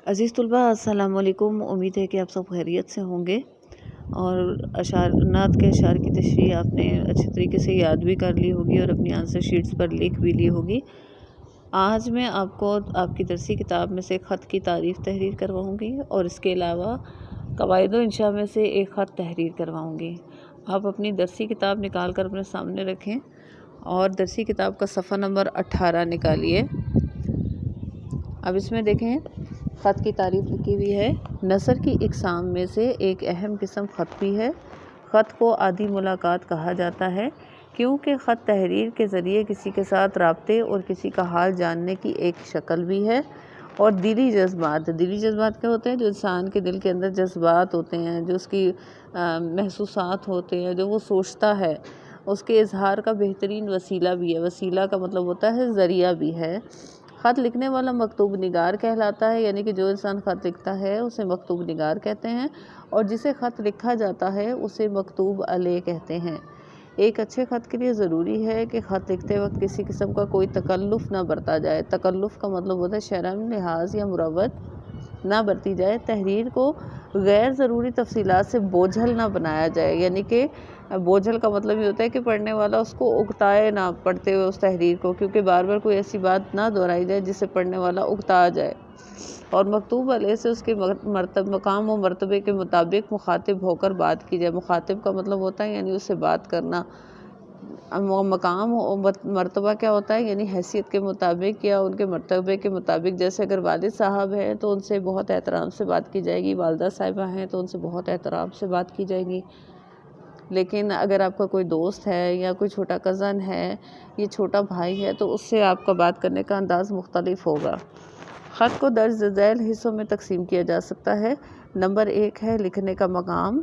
عزیز طلبہ السلام علیکم، امید ہے کہ آپ سب خیریت سے ہوں گے اور نعت کے اشعار کی تشریح آپ نے اچھے طریقے سے یاد بھی کر لی ہوگی اور اپنی آنسر شیٹس پر لکھ بھی لی ہوگی۔ آج میں آپ کو آپ کی درسی کتاب میں سے خط کی تعریف تحریر کرواؤں گی اور اس کے علاوہ قواعد و انشاء میں سے ایک خط تحریر کرواؤں گی۔ آپ اپنی درسی کتاب نکال کر اپنے سامنے رکھیں اور درسی کتاب کا صفحہ نمبر 18 نکالیے۔ اب اس میں دیکھیں خط کی تعریف لکھی ہوئی ہے۔ نثر کی اقسام میں سے ایک اہم قسم خط بھی ہے۔ خط کو عادی ملاقات کہا جاتا ہے کیونکہ خط تحریر کے ذریعے کسی کے ساتھ رابطے اور کسی کا حال جاننے کی ایک شکل بھی ہے۔ اور دلی جذبات کیا ہوتے ہیں؟ جو انسان کے دل کے اندر جذبات ہوتے ہیں، جو اس کی محسوسات ہوتے ہیں، جو وہ سوچتا ہے، اس کے اظہار کا بہترین وسیلہ بھی ہے۔ وسیلہ کا مطلب ہوتا ہے ذریعہ بھی ہے۔ خط لکھنے والا مکتوب نگار کہلاتا ہے، یعنی کہ جو انسان خط لکھتا ہے اسے مکتوب نگار کہتے ہیں، اور جسے خط لکھا جاتا ہے اسے مکتوب علیہ کہتے ہیں۔ ایک اچھے خط کے لیے ضروری ہے کہ خط لکھتے وقت کسی قسم کا کوئی تکلف نہ برتا جائے۔ تکلف کا مطلب ہوتا ہے شرعی لحاظ یا مروت نہ برتی جائے۔ تحریر کو غیر ضروری تفصیلات سے بوجھل نہ بنایا جائے، یعنی کہ بوجھل کا مطلب یہ ہوتا ہے کہ پڑھنے والا اس کو اکتائے نہ پڑھتے ہوئے اس تحریر کو، کیونکہ بار بار کوئی ایسی بات نہ دہرائی جائے جس سے پڑھنے والا اکتا جائے۔ اور مکتوب علیہ سے اس کے مقام و مرتبے کے مطابق مخاطب ہو کر بات کی جائے۔ مخاطب کا مطلب ہوتا ہے یعنی اس سے بات کرنا۔ مقام و مرتبہ کیا ہوتا ہے؟ یعنی حیثیت کے مطابق یا ان کے مرتبے کے مطابق۔ جیسے اگر والد صاحب ہیں تو ان سے بہت احترام سے بات کی جائے گی، والدہ صاحبہ ہیں تو ان سے بہت احترام سے بات کی جائے گی۔ لیکن اگر آپ کا کوئی دوست ہے یا کوئی چھوٹا کزن ہے، یہ چھوٹا بھائی ہے، تو اس سے آپ کا بات کرنے کا انداز مختلف ہوگا۔ خط کو درج ذیل حصوں میں تقسیم کیا جا سکتا ہے۔ نمبر 1 ہے لکھنے کا مقام۔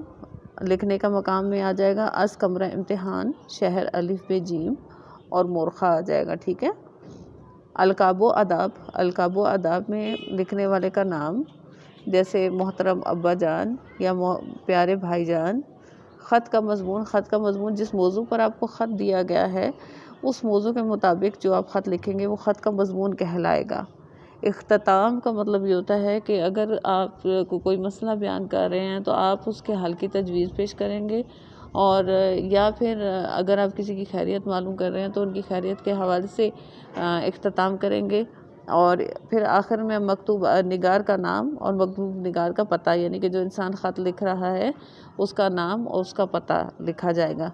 لکھنے کا مقام میں آ جائے گا از کمرہ امتحان، شہر الف ب ج اور مورخہ آ جائے گا، ٹھیک ہے۔ القاب و آداب۔ القاب و آداب میں لکھنے والے کا نام، جیسے محترم ابا جان یا پیارے بھائی جان۔ خط کا مضمون۔ خط کا مضمون جس موضوع پر آپ کو خط دیا گیا ہے اس موضوع کے مطابق جو آپ خط لکھیں گے وہ خط کا مضمون کہلائے گا۔ اختتام کا مطلب یہ ہوتا ہے کہ اگر آپ کو کوئی مسئلہ بیان کر رہے ہیں تو آپ اس کے حل کی تجویز پیش کریں گے، اور یا پھر اگر آپ کسی کی خیریت معلوم کر رہے ہیں تو ان کی خیریت کے حوالے سے اختتام کریں گے، اور پھر آخر میں مکتوب نگار کا نام اور مکتوب نگار کا پتہ، یعنی کہ جو انسان خط لکھ رہا ہے اس کا نام اور اس کا پتہ لکھا جائے گا۔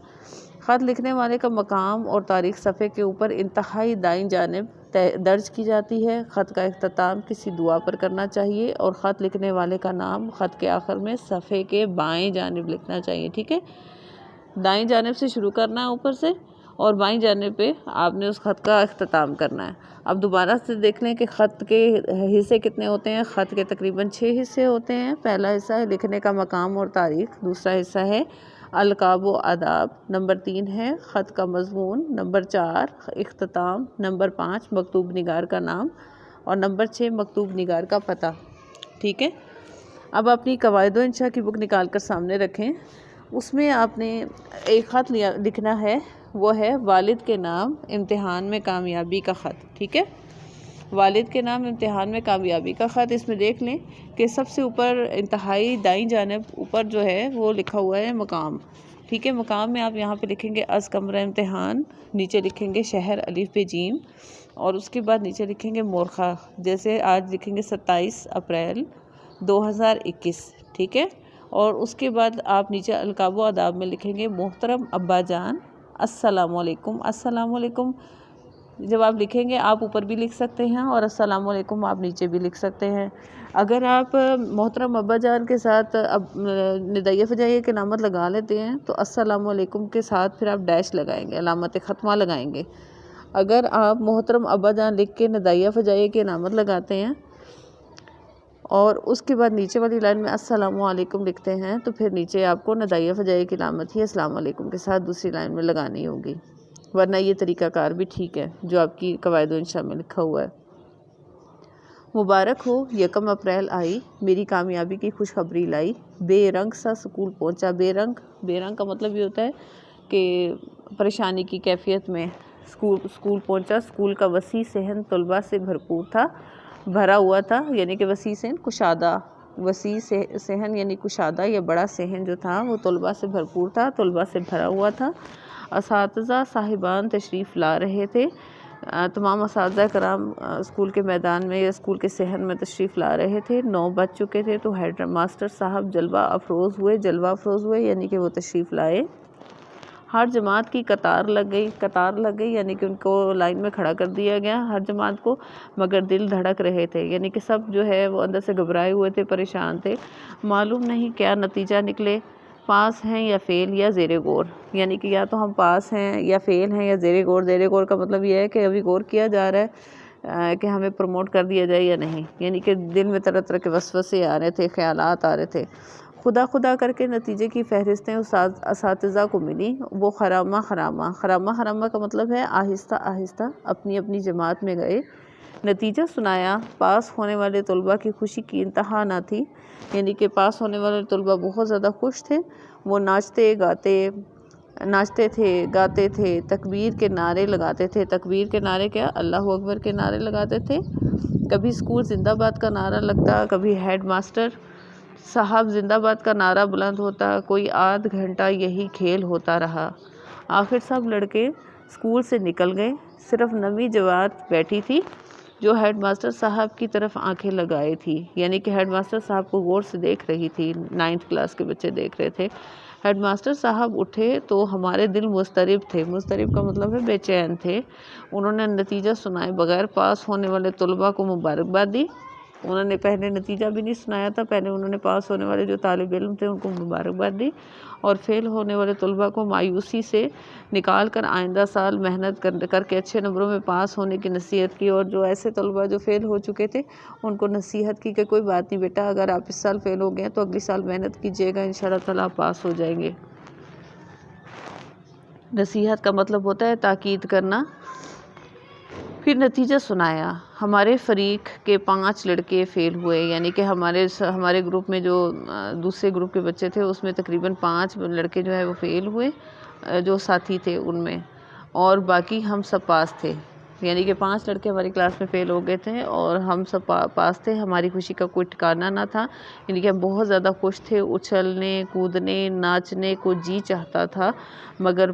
خط لکھنے والے کا مقام اور تاریخ صفحے کے اوپر انتہائی دائیں جانب درج کی جاتی ہے۔ خط کا اختتام کسی دعا پر کرنا چاہیے اور خط لکھنے والے کا نام خط کے آخر میں صفحے کے بائیں جانب لکھنا چاہیے، ٹھیک ہے۔ دائیں جانب سے شروع کرنا ہے اوپر سے، اور بائیں جانب پہ آپ نے اس خط کا اختتام کرنا ہے۔ اب دوبارہ سے دیکھ لیں کہ خط کے حصے کتنے ہوتے ہیں۔ خط کے تقریباً 6 حصے ہوتے ہیں۔ پہلا حصہ ہے لکھنے کا مقام اور تاریخ، دوسرا حصہ ہے القاب و آداب، نمبر 3 ہے خط کا مضمون، نمبر 4 اختتام، نمبر 5 مکتوب نگار کا نام، اور نمبر 6 مکتوب نگار کا پتہ، ٹھیک ہے۔ اب اپنی قواعد و انشاء کی بک نکال کر سامنے رکھیں۔ اس میں آپ نے ایک خط لکھنا ہے، وہ ہے والد کے نام امتحان میں کامیابی کا خط، ٹھیک ہے۔ والد کے نام امتحان میں کامیابی کا خط۔ اس میں دیکھ لیں کہ سب سے اوپر انتہائی دائیں جانب اوپر جو ہے وہ لکھا ہوا ہے مقام، ٹھیک ہے۔ مقام میں آپ یہاں پہ لکھیں گے از کمرہ امتحان، نیچے لکھیں گے شہر الف ب ج، اور اس کے بعد نیچے لکھیں گے مورخہ، جیسے آج لکھیں گے 27 اپریل 2021، ٹھیک ہے۔ اور اس کے بعد آپ نیچے القاب و آداب میں لکھیں گے محترم ابا جان السلام علیکم۔ السلام علیکم جب آپ لکھیں گے آپ اوپر بھی لکھ سکتے ہیں اور السلام علیکم آپ نیچے بھی لکھ سکتے ہیں۔ اگر آپ محترم ابا جان کے ساتھ ندائیہ فجائیہ کی علامت لگا لیتے ہیں تو السلام علیکم کے ساتھ پھر آپ ڈیش لگائیں گے، علامت ختمہ لگائیں گے۔ اگر آپ محترم ابا جان لکھ کے ندائیہ فجائیہ کی علامت لگاتے ہیں اور اس کے بعد نیچے والی لائن میں السلام علیکم لکھتے ہیں تو پھر نیچے آپ کو ندائیہ فجائیہ کی علامت ہی السلام علیکم کے ساتھ دوسری لائن میں لگانی ہوگی، ورنہ یہ طریقہ کار بھی ٹھیک ہے جو آپ کی قواعد و انشاء میں لکھا ہوا ہے۔ مبارک ہو 1 اپریل آئی، میری کامیابی کی خوشخبری لائی، بے رنگ سا سکول پہنچا۔ بے رنگ کا مطلب یہ ہوتا ہے کہ پریشانی کی کیفیت میں اسکول پہنچا۔ اسکول کا وسیع صحن طلباء سے بھرپور تھا۔ بھرا ہوا تھا، یعنی کہ وسیع صحن کشادہ، وسیع صحن یعنی کشادہ یا بڑا صحن جو تھا وہ طلباء سے بھرپور تھا، طلباء سے بھرا ہوا تھا۔ اساتذہ صاحبان تشریف لا رہے تھے، تمام اساتذہ کرام اسکول کے میدان میں یا اسکول کے صحن میں تشریف لا رہے تھے۔ 9 بج چکے تھے تو ہیڈ ماسٹر صاحب جلوہ افروز ہوئے یعنی کہ وہ تشریف لائے۔ ہر جماعت کی قطار لگ گئی یعنی کہ ان کو لائن میں کھڑا کر دیا گیا ہر جماعت کو، مگر دل دھڑک رہے تھے، یعنی کہ سب جو ہے وہ اندر سے گھبرائے ہوئے تھے، پریشان تھے۔ معلوم نہیں کیا نتیجہ نکلے، پاس ہیں یا فیل یا زیر غور، یعنی کہ یا تو ہم پاس ہیں یا فیل ہیں یا زیر غور کا مطلب یہ ہے کہ ابھی غور کیا جا رہا ہے کہ ہمیں پروموٹ کر دیا جائے یا نہیں، یعنی کہ دل میں طرح طرح کے وسوسے آ رہے تھے، خیالات آ رہے تھے۔ خدا کر کے نتیجے کی فہرستیں اساتذہ کو ملی، وہ خرامہ کا مطلب ہے آہستہ آہستہ اپنی اپنی جماعت میں گئے، نتیجہ سنایا۔ پاس ہونے والے طلباء کی خوشی کی انتہا نہ تھی، یعنی کہ پاس ہونے والے طلباء بہت زیادہ خوش تھے، وہ ناچتے تھے، گاتے تھے، تکبیر کے نعرے لگاتے تھے۔ تکبیر کے نعرے کیا؟ اللہ اکبر کے نعرے لگاتے تھے۔ کبھی اسکول زندہ باد کا نعرہ لگتا، کبھی ہیڈ ماسٹر صاحب زندہ باد کا نعرہ بلند ہوتا، کوئی آدھ گھنٹہ یہی کھیل ہوتا رہا۔ آخر سب لڑکے اسکول سے نکل گئے، صرف نویں جماعت بیٹھی تھی جو ہیڈ ماسٹر صاحب کی طرف آنکھیں لگائے تھی، یعنی کہ ہیڈ ماسٹر صاحب کو غور سے دیکھ رہی تھی، 9th کلاس کے بچے دیکھ رہے تھے۔ ہیڈ ماسٹر صاحب اٹھے تو ہمارے دل مضطرب تھے، مضطرب کا مطلب ہے بے چین تھے۔ انہوں نے نتیجہ سنائے بغیر پاس ہونے والے طلباء کو مبارکباد دی۔ انہوں نے پہلے نتیجہ بھی نہیں سنایا تھا، پہلے انہوں نے پاس ہونے والے جو طالب علم تھے ان کو مبارکباد دی، اور فیل ہونے والے طلباء کو مایوسی سے نکال کر آئندہ سال محنت کر کے اچھے نمبروں میں پاس ہونے کی نصیحت کی، اور جو ایسے طلباء جو فیل ہو چکے تھے ان کو نصیحت کی کہ کوئی بات نہیں بیٹا، اگر آپ اس سال فیل ہو گئے تو اگلی سال محنت کیجیے گا، انشاءاللہ تعالیٰ آپ پاس ہو جائیں گے۔ نصیحت کا مطلب ہوتا ہے تاکید کرنا۔ پھر نتیجہ سنایا۔ ہمارے فریق کے 5 لڑکے فیل ہوئے، یعنی کہ ہمارے گروپ میں جو دوسرے گروپ کے بچے تھے اس میں تقریباً 5 لڑکے جو ہے وہ فیل ہوئے، جو ساتھی تھے ان میں، اور باقی ہم سب پاس تھے، یعنی کہ 5 لڑکے ہماری کلاس میں فیل ہو گئے تھے اور ہم سب پاس تھے۔ ہماری خوشی کا کوئی ٹھکانہ نہ تھا، یعنی کہ ہم بہت زیادہ خوش تھے، اچھلنے کودنے ناچنے کو جی چاہتا تھا، مگر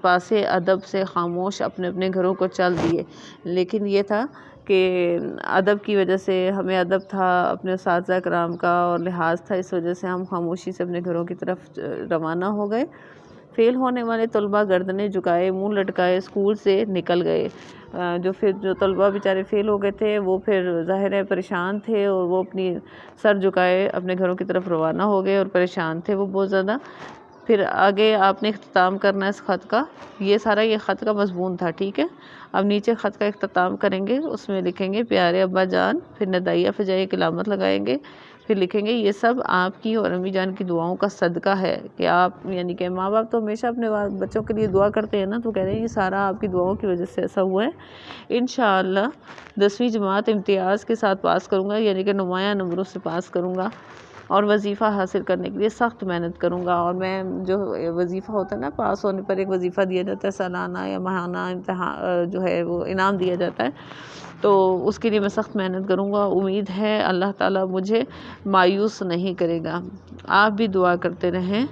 پاسے ادب سے خاموش اپنے اپنے گھروں کو چل دیے۔ لیکن یہ تھا کہ ادب کی وجہ سے ہمیں ادب تھا اپنے اساتذہ کرام کا اور لحاظ تھا، اس وجہ سے ہم خاموشی سے اپنے گھروں کی طرف روانہ ہو گئے۔ فیل ہونے والے طلباء گردنیں جھکائے منہ لٹکائے اسکول سے نکل گئے۔ جو طلباء بیچارے فیل ہو گئے تھے وہ پھر ظاہر ہے پریشان تھے، اور وہ اپنی سر جھکائے اپنے گھروں کی طرف روانہ ہو گئے اور پریشان تھے وہ بہت زیادہ۔ پھر آگے آپ نے اختتام کرنا ہے اس خط کا، یہ خط کا مضمون تھا، ٹھیک ہے۔ اب نیچے خط کا اختتام کریں گے، اس میں لکھیں گے پیارے ابا جان، پھر ندائیہ فجائیہ کی علامت لگائیں گے، پھر لکھیں گے یہ سب آپ کی اور امی جان کی دعاؤں کا صدقہ ہے کہ آپ، یعنی کہ ماں باپ تو ہمیشہ اپنے بچوں کے لیے دعا کرتے ہیں نا، تو کہہ رہے ہیں یہ سارا آپ کی دعاؤں کی وجہ سے ایسا ہوا ہے۔ انشاءاللہ 10ویں جماعت امتیاز کے ساتھ پاس کروں گا، یعنی کہ نمایاں نمبروں سے پاس کروں گا، اور وظیفہ حاصل کرنے کے لیے سخت محنت کروں گا۔ اور میں جو وظیفہ ہوتا ہے نا، پاس ہونے پر ایک وظیفہ دیا جاتا ہے، سالانہ یا ماہانہ امتحان جو ہے وہ انعام دیا جاتا ہے، تو اس کے لیے میں سخت محنت کروں گا۔ امید ہے اللہ تعالیٰ مجھے مایوس نہیں کرے گا۔ آپ بھی دعا کرتے رہیں۔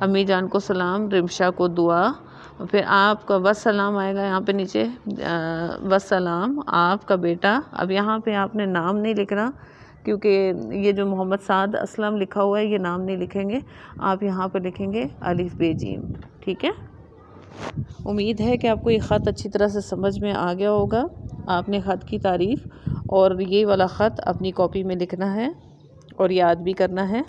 امی جان کو سلام، رمشا کو دعا، پھر آپ کا وسلام آئے گا یہاں پہ نیچے، وسلام آپ کا بیٹا۔ اب یہاں پہ آپ نے نام نہیں لکھنا، کیونکہ یہ جو محمد سعد اسلم لکھا ہوا ہے یہ نام نہیں لکھیں گے، آپ یہاں پہ لکھیں گے الف ب ج، ٹھیک ہے۔ امید ہے کہ آپ کو یہ خط اچھی طرح سے سمجھ میں آ گیا ہوگا۔ آپ نے خط کی تعریف اور یہ والا خط اپنی کاپی میں لکھنا ہے اور یاد بھی کرنا ہے۔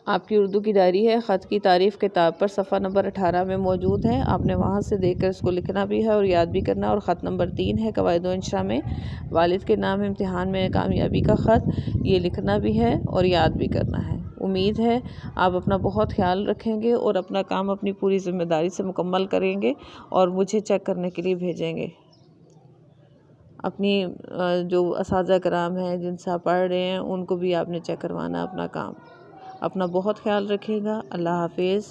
آپ کی اردو کی ڈائری ہے، خط کی تعریف کتاب پر صفحہ نمبر 18 میں موجود ہے، آپ نے وہاں سے دیکھ کر اس کو لکھنا بھی ہے اور یاد بھی کرنا ہے۔ اور خط نمبر 3 ہے قواعد و انشاء میں والد کے نام امتحان میں کامیابی کا خط، یہ لکھنا بھی ہے اور یاد بھی کرنا ہے۔ امید ہے آپ اپنا بہت خیال رکھیں گے اور اپنا کام اپنی پوری ذمہ داری سے مکمل کریں گے اور مجھے چیک کرنے کے لیے بھیجیں گے۔ اپنی جو اساتذہ کرام ہیں جن سے آپ پڑھ رہے ہیں ان کو بھی آپ نے چیک کروانا اپنا کام۔ اپنا بہت خیال رکھیے گا۔ اللہ حافظ۔